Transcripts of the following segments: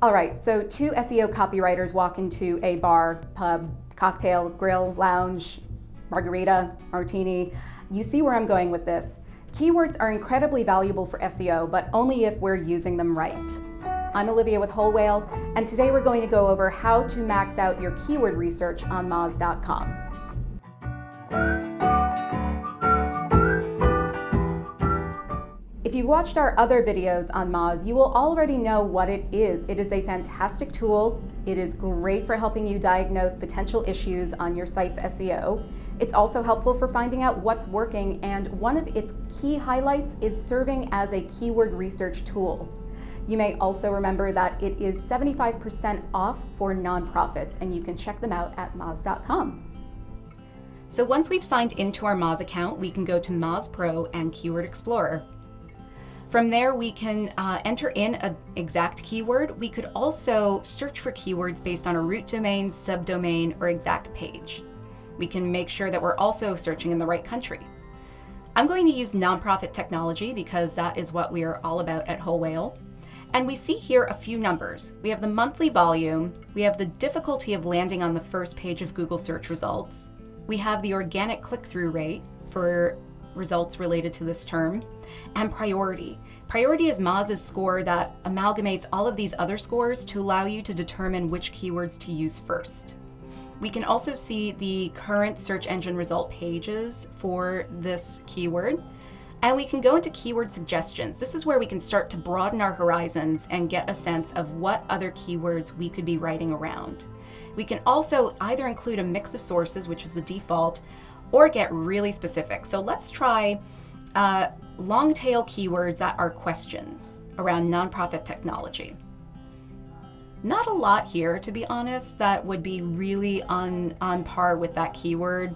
All right, so two SEO copywriters walk into a bar, pub, cocktail, grill, lounge, margarita, martini. You see where I'm going with this. Keywords are incredibly valuable for SEO, but only if we're using them right. I'm Olivia with Whole Whale, and today we're going to go over how to max out your keyword research on MOZ.com. If you've watched our other videos on MOZ, you will already know what it is. It is a fantastic tool. It is great for helping you diagnose potential issues on your site's SEO. It's also helpful for finding out what's working, and one of its key highlights is serving as a keyword research tool. You may also remember that it is 75% off for nonprofits, and you can check them out at MOZ.com. So once we've signed into our MOZ account, we can go to MOZ Pro and Keyword Explorer. From there, we can enter in an exact keyword. We could also search for keywords based on a root domain, subdomain, or exact page. We can make sure that we're also searching in the right country. I'm going to use nonprofit technology because that is what we are all about at Whole Whale. And we see here a few numbers. We have the monthly volume, we have the difficulty of landing on the first page of Google search results, we have the organic click-through rate for results related to this term, and priority. Priority is MOZ's score that amalgamates all of these other scores to allow you to determine which keywords to use first. We can also see the current search engine result pages for this keyword, and we can go into keyword suggestions. This is where we can start to broaden our horizons and get a sense of what other keywords we could be writing around. We can also either include a mix of sources, which is the default, or get really specific. So let's try long tail keywords that are questions around nonprofit technology. Not a lot here, to be honest, that would be really on par with that keyword.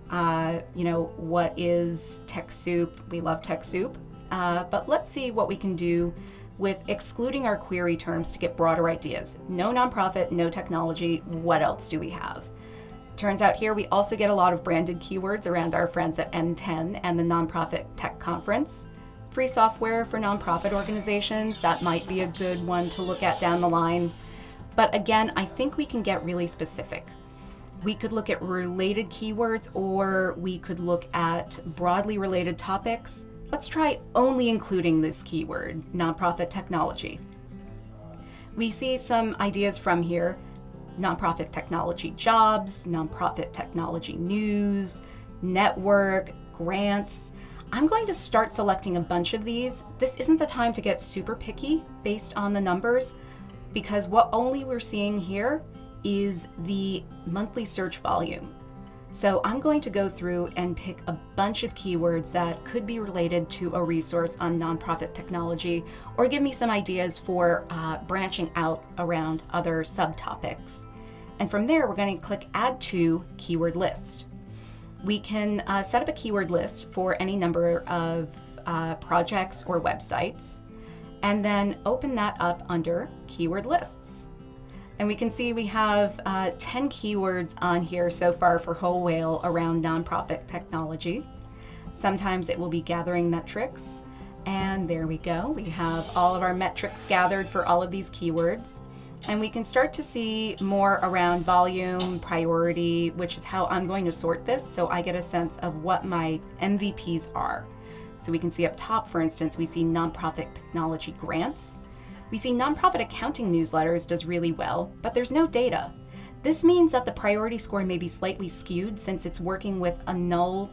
What is TechSoup? We love TechSoup. But let's see what we can do with excluding our query terms to get broader ideas. No nonprofit, no technology, what else do we have? Turns out here we also get a lot of branded keywords around our friends at N10 and the Nonprofit Tech Conference. Free software for nonprofit organizations, that might be a good one to look at down the line. But again, I think we can get really specific. We could look at related keywords, or we could look at broadly related topics. Let's try only including this keyword, nonprofit technology. We see some ideas from here. Nonprofit technology jobs, nonprofit technology news, network, grants. I'm going to start selecting a bunch of these. This isn't the time to get super picky based on the numbers, because what only we're seeing here is the monthly search volume. So I'm going to go through and pick a bunch of keywords that could be related to a resource on nonprofit technology, or give me some ideas for branching out around other subtopics. And from there, we're going to click Add to Keyword List. We can set up a keyword list for any number of projects or websites, and then open that up under Keyword Lists. And we can see we have 10 keywords on here so far for Whole Whale around nonprofit technology. Sometimes it will be gathering metrics, and there we go. We have all of our metrics gathered for all of these keywords. And we can start to see more around volume, priority, which is how I'm going to sort this, so I get a sense of what my MVPs are. So we can see up top, for instance, we see nonprofit technology grants. We see nonprofit accounting newsletters does really well, but there's no data. This means that the priority score may be slightly skewed since it's working with a null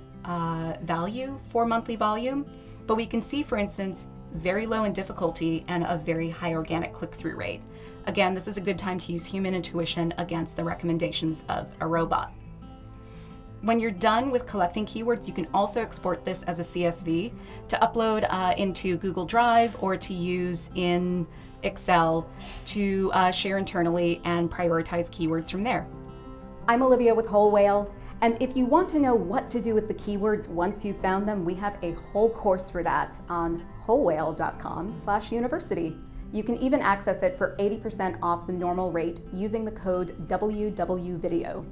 value for monthly volume, but we can see, for instance, very low in difficulty and a very high organic click-through rate. Again, this is a good time to use human intuition against the recommendations of a robot. When you're done with collecting keywords, you can also export this as a CSV to upload into Google Drive or to use in Excel to share internally and prioritize keywords from there. I'm Olivia with Whole Whale, and if you want to know what to do with the keywords once you've found them, we have a whole course for that on wholewhale.com/university. You can even access it for 80% off the normal rate using the code WWVideo.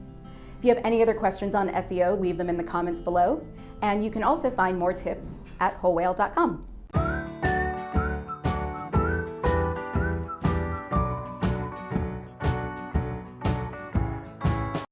If you have any other questions on SEO, leave them in the comments below, and you can also find more tips at wholewhale.com.